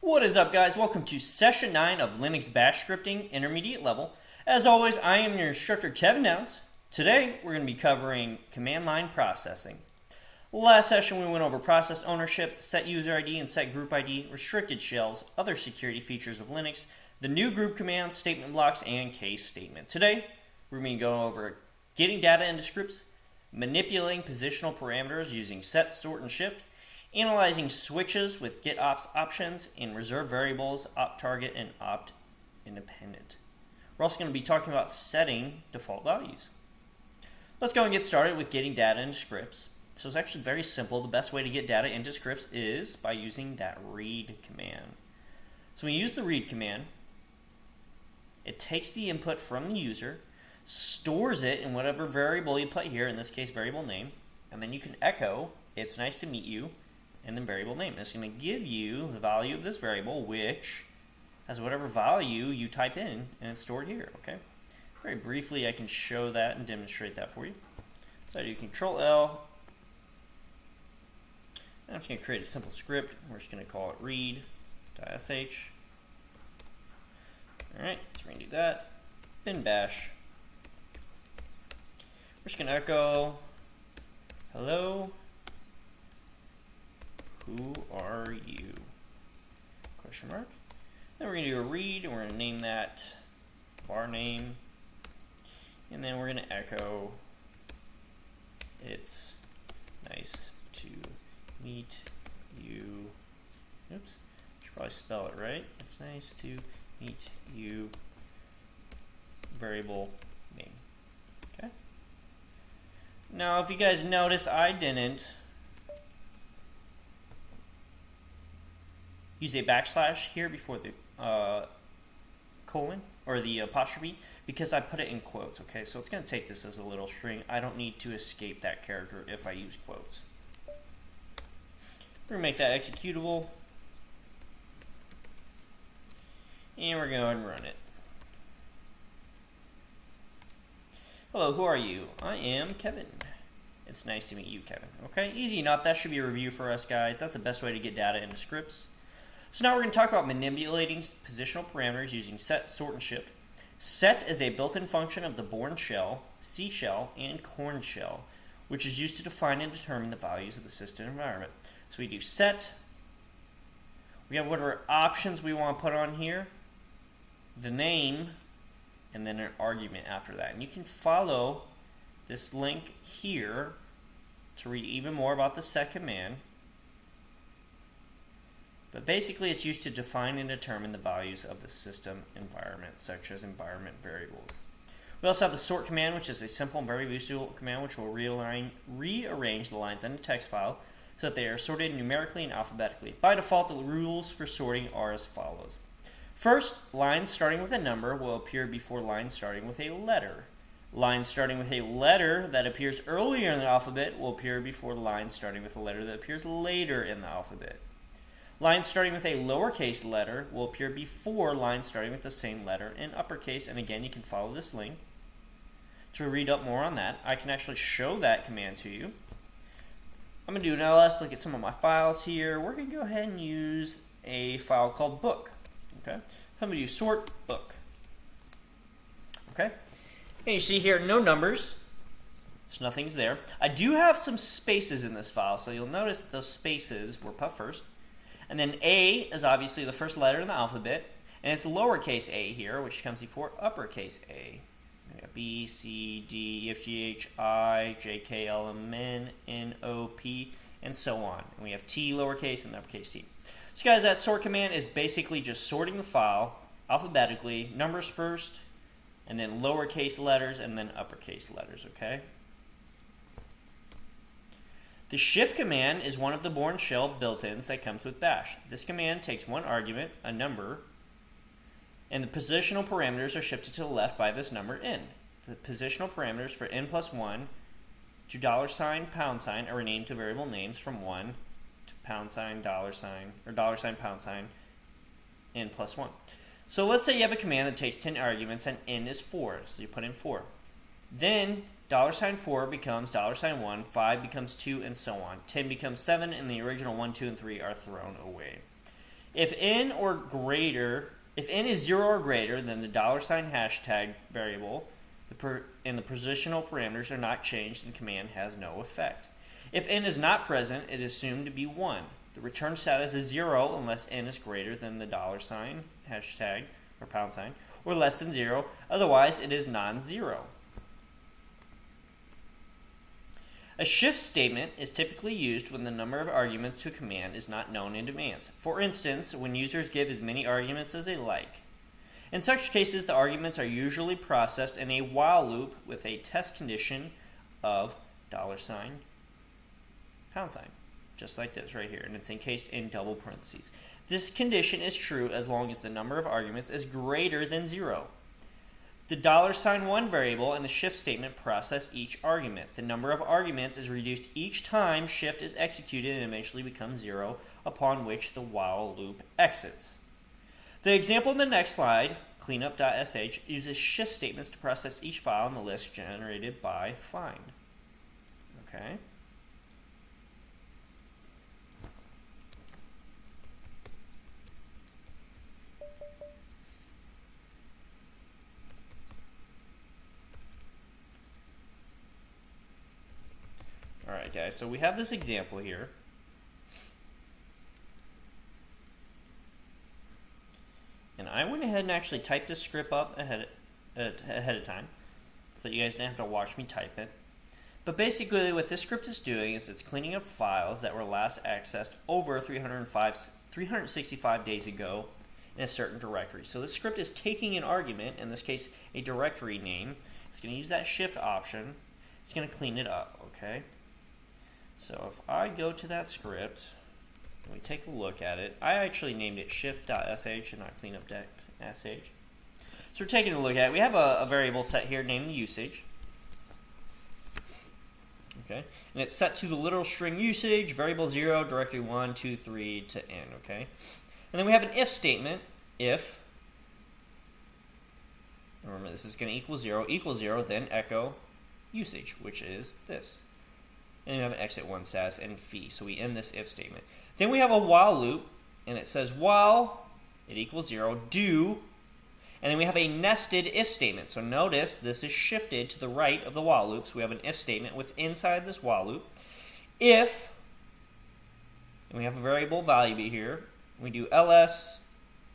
What is up, guys? Welcome to session 9 of Linux Bash Scripting Intermediate Level. As always, I am your instructor, Kevin Downs. Today, we're going to be covering command line processing. Last session, we went over process ownership, set user ID and set group ID, restricted shells, other security features of Linux, the new group commands, statement blocks, and case statement. Today, we're going to go over getting data into scripts, manipulating positional parameters using set, sort, and shift, analyzing switches with Getopts options, and reserved variables, OPTARG and OPT-independent. We're also going to be talking about setting default values. Let's go and get started with getting data into scripts. So it's actually very simple. The best way to get data into scripts is by using that read command. So when you use the read command, it takes the input from the user, stores it in whatever variable you put here, in this case variable name, and then you can echo, "It's nice to meet you," and then variable name. It's going to give you the value of this variable, which has whatever value you type in, and it's stored here. Okay. Very briefly, I can show that and demonstrate that for you. So I do Control L. And I'm just going to create a simple script. We're just going to call it read.sh. All right, so we're going to do that. Then bash. We're just going to echo, "Hello. Who are you?" Question mark. Then we're going to do a read, and we're going to name that var name. And then we're going to echo, "It's nice to meet you." Oops. Should probably spell it right. "It's nice to meet you." Variable name. Okay. Now, if you guys notice, I didn't use a backslash here before the colon or the apostrophe because I put it in quotes. Okay, so it's going to take this as a little string. I don't need to escape that character if I use quotes. We're going to make that executable, and we're going to go ahead and run it. "Hello, who are you?" "I am Kevin." "It's nice to meet you, Kevin." Okay, easy enough. That should be a review for us, guys. That's the best way to get data into scripts. So now we're going to talk about manipulating positional parameters using set, sort, and shift. Set is a built-in function of the Bourne shell, C shell, and Corn shell, which is used to define and determine the values of the system environment. So we do set. We have whatever options we want to put on here, the name, and then an argument after that. And you can follow this link here to read even more about the set command. But basically, it's used to define and determine the values of the system environment, such as environment variables. We also have the sort command, which is a simple and very useful command which will rearrange the lines in the text file so that they are sorted numerically and alphabetically. By default, the rules for sorting are as follows. First, lines starting with a number will appear before lines starting with a letter. Lines starting with a letter that appears earlier in the alphabet will appear before lines starting with a letter that appears later in the alphabet. Lines starting with a lowercase letter will appear before lines starting with the same letter in uppercase. And again, you can follow this link to read up more on that. I can actually show that command to you. I'm going to do now. Let's look at some of my files here. We're going to go ahead and use a file called book. Okay, so I'm going to do sort book. Okay, and you see here no numbers, so nothing's there. I do have some spaces in this file, so you'll notice that those spaces were put first. And then A is obviously the first letter in the alphabet, and it's lowercase a here, which comes before uppercase A. We have B, C, D, E, F, G, H, I, J, K, L, M, N, N, O, P, and so on. And we have T lowercase and uppercase T. So guys, that sort command is basically just sorting the file alphabetically, numbers first, and then lowercase letters, and then uppercase letters, okay? The shift command is one of the Bourne shell built-ins that comes with bash. This command takes one argument, a number, and the positional parameters are shifted to the left by this number n. The positional parameters for n plus 1 to $, are renamed to variable names from 1 to $, or $, n plus 1. So let's say you have a command that takes 10 arguments and n is 4, so you put in 4. Then $4 becomes $1, 5 becomes 2, and so on. 10 becomes 7, and the original 1, 2, and 3 are thrown away. If n is 0 or greater than the $hashtag variable, and the positional parameters are not changed, the command has no effect. If n is not present, it is assumed to be 1. The return status is 0 unless n is greater than the $hashtag or $, or less than 0. Otherwise, it is non-zero. A shift statement is typically used when the number of arguments to a command is not known in advance. For instance, when users give as many arguments as they like. In such cases, the arguments are usually processed in a while loop with a test condition of $, just like this right here, and it's encased in double parentheses. This condition is true as long as the number of arguments is greater than 0. The $1 variable and the shift statement process each argument. The number of arguments is reduced each time shift is executed and eventually becomes 0, upon which the while loop exits. The example in the next slide, cleanup.sh, uses shift statements to process each file in the list generated by find. Okay. Alright guys, so we have this example here. And I went ahead and actually typed this script up ahead of time, so that you guys didn't have to watch me type it. But basically what this script is doing is it's cleaning up files that were last accessed over 365 days ago in a certain directory. So this script is taking an argument, in this case a directory name. It's going to use that shift option. It's going to clean it up, okay? So if I go to that script, and we take a look at it, I actually named it shift.sh and not cleanup.sh. So we're taking a look at it. We have a variable set here named usage. Okay, and it's set to the literal string usage, variable 0, directory 1, 2, 3 to n, okay? And then we have an if statement, if, remember this is going to equal 0, then echo usage, which is this. And then we have an exit 1 status and phi, so we end this if statement. Then we have a while loop, and it says while it equals 0, do, and then we have a nested if statement. So notice this is shifted to the right of the while loop, so we have an if statement with inside this while loop. If, and we have a variable value here, we do ls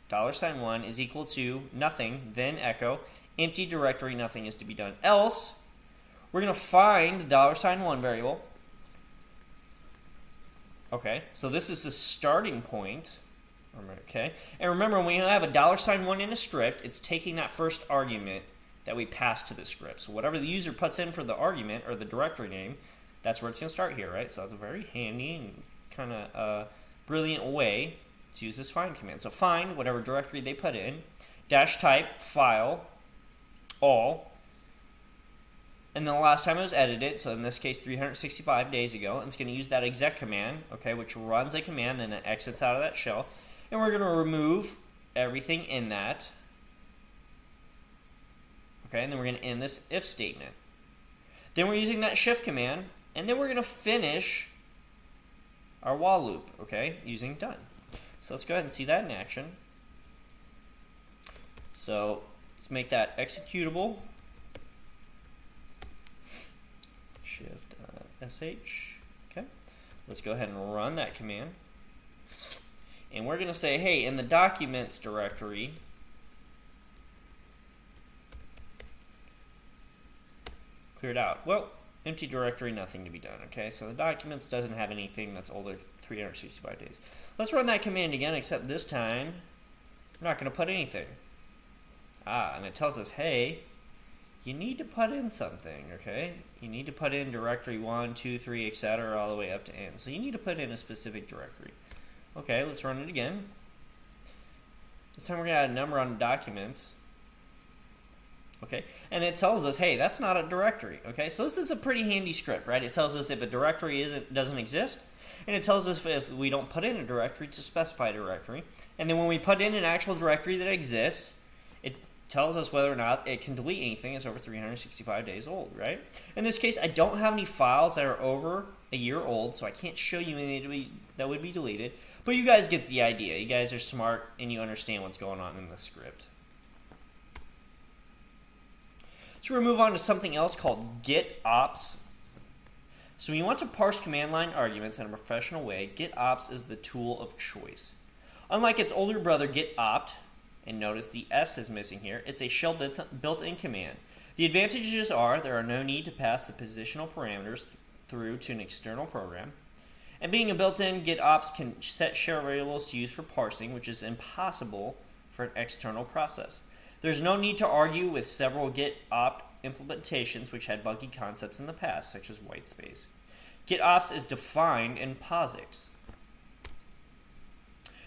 $1 is equal to nothing, then echo, empty directory, nothing is to be done. Else, we're going to find the $1 variable. Okay, so this is the starting point. Okay, and remember when we have a $1 in a script, it's taking that first argument that we pass to the script. So whatever the user puts in for the argument or the directory name, that's where it's going to start here, right? So that's a very handy and kind of brilliant way to use this find command. So find whatever directory they put in, -type file all. And then the last time it was edited, so in this case 365 days ago, and it's going to use that exec command, okay, which runs a command and then exits out of that shell. And we're going to remove everything in that. Okay, and then we're going to end this if statement. Then we're using that shift command, and then we're going to finish our while loop, okay, using done. So let's go ahead and see that in action. So let's make that executable. Shift-sh. Okay. Let's go ahead and run that command. And we're going to say, hey, in the documents directory, cleared out. Well, empty directory, nothing to be done. Okay, so the documents doesn't have anything that's older 365 days. Let's run that command again, except this time we're not going to put anything. And it tells us, hey, you need to put in something, okay? You need to put in directory 1, 2, 3, etc. all the way up to n. So you need to put in a specific directory. Okay, let's run it again. This time we're going to add a number on the documents. Okay, and it tells us, hey, that's not a directory. Okay, so this is a pretty handy script, right? It tells us if a directory doesn't exist, and it tells us if we don't put in a directory to specify a directory. And then when we put in an actual directory that exists, it tells us whether or not it can delete anything that's over 365 days old, right? In this case, I don't have any files that are over a year old, so I can't show you anything that would be deleted. But you guys get the idea. You guys are smart and you understand what's going on in the script. So we're going to move on to something else called Getopts. So when you want to parse command line arguments in a professional way, Getopts is the tool of choice. Unlike its older brother Getopt, and notice the S is missing here, it's a shell built-in command. The advantages are there are no need to pass the positional parameters through to an external program. And being a built-in, Getopts can set shell variables to use for parsing, which is impossible for an external process. There's no need to argue with several Getopt implementations which had buggy concepts in the past, such as white space. Getopts is defined in POSIX.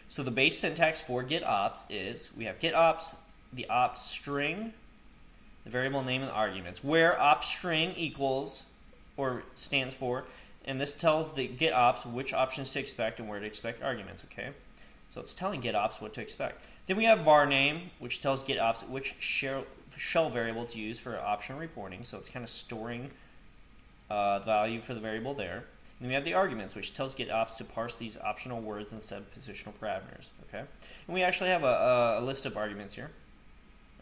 So the base syntax for Getopts is, we have Getopts, the opt string, the variable name and the arguments, where opt string equals, or stands for, and this tells the Getopts which options to expect and where to expect arguments, okay? So it's telling Getopts what to expect. Then we have var name, which tells Getopts which shell variable to use for optional reporting, so it's kind of storing the value for the variable there. And then we have the arguments, which tells Getopts to parse these optional words instead of positional parameters, okay? And we actually have a list of arguments here.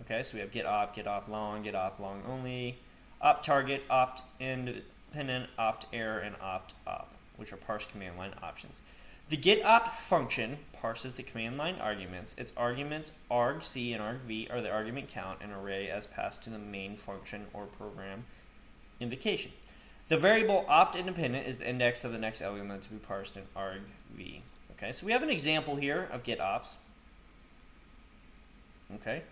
Okay, so we have Getopt, Getopt long only, OPTARG, OPTInd, OPTERROR, and OPTOP, which are parse command line options. The Getopt function parses the command line arguments. Its arguments argc and argv are the argument count and array as passed to the main function or program invocation. The variable opt-independent is the index of the next element to be parsed in argv. Okay, so we have an example here of Getopts. Okay,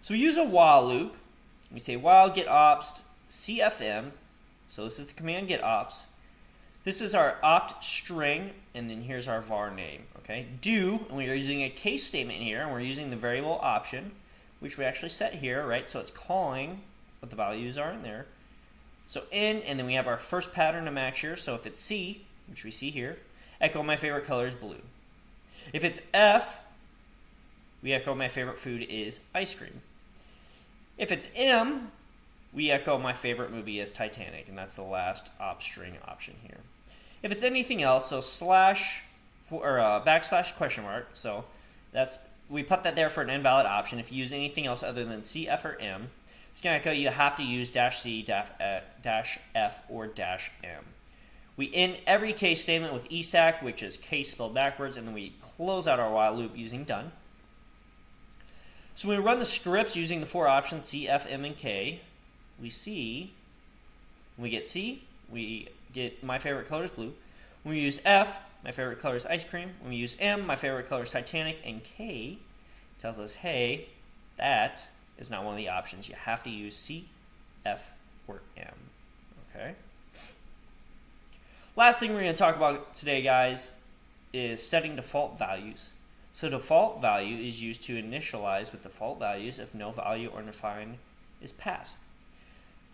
so we use a while loop. We say while Getopts cfm. So this is the command Getopts. This is our opt string, and then here's our var name. Okay, do, and we're using a case statement here, and we're using the variable option, which we actually set here, right? So it's calling what the values are in there. So in, and then we have our first pattern to match here. So if it's C, which we see here, echo my favorite color is blue. If it's F, we echo my favorite food is ice cream. If it's M, we echo my favorite movie is Titanic, and that's the last opt string option here. If it's anything else, so slash or backslash question mark, so that's, we put that there for an invalid option. If you use anything else other than C, F, or M, it's going to echo you have to use -C, -F, or -M. We end every case statement with ESAC, which is case spelled backwards, and then we close out our while loop using done. So when we run the scripts using the four options C, F, M, and K, we see, when we get C, we get my favorite color is blue. When we use F, my favorite color is ice cream. When we use M, my favorite color is Titanic. And K tells us, hey, that is not one of the options. You have to use C, F, or M. Okay. Last thing we're going to talk about today, guys, is setting default values. So default value is used to initialize with default values if no value or undefined is passed.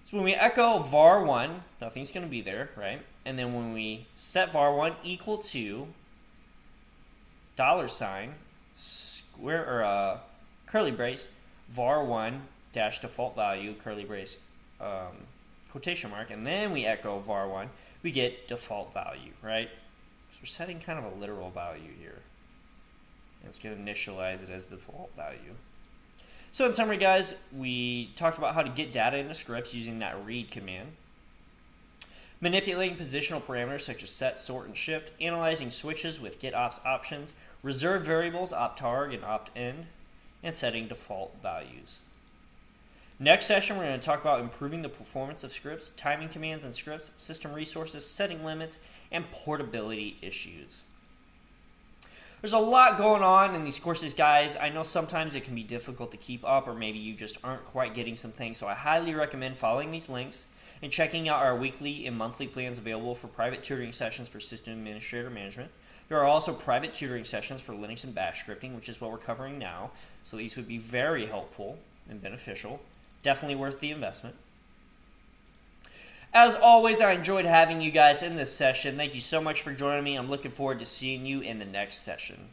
So when we echo var1, nothing's going to be there, right? And then when we set var1 equal to $, square or curly brace, var1 dash default value, curly brace, quotation mark, and then we echo var1, we get default value, right? So we're setting kind of a literal value here. And it's going to initialize it as the default value. So in summary, guys, we talked about how to get data into scripts using that read command, manipulating positional parameters such as set, sort, and shift, analyzing switches with Getopts options, reserved variables, OPTARG and OPTInd, and setting default values. Next session, we're going to talk about improving the performance of scripts, timing commands and scripts, system resources, setting limits, and portability issues. There's a lot going on in these courses, guys. I know sometimes it can be difficult to keep up, or maybe you just aren't quite getting some things, so I highly recommend following these links and checking out our weekly and monthly plans available for private tutoring sessions for system administrator management. There are also private tutoring sessions for Linux and Bash scripting, which is what we're covering now, so these would be very helpful and beneficial. Definitely worth the investment. As always, I enjoyed having you guys in this session. Thank you so much for joining me. I'm looking forward to seeing you in the next session.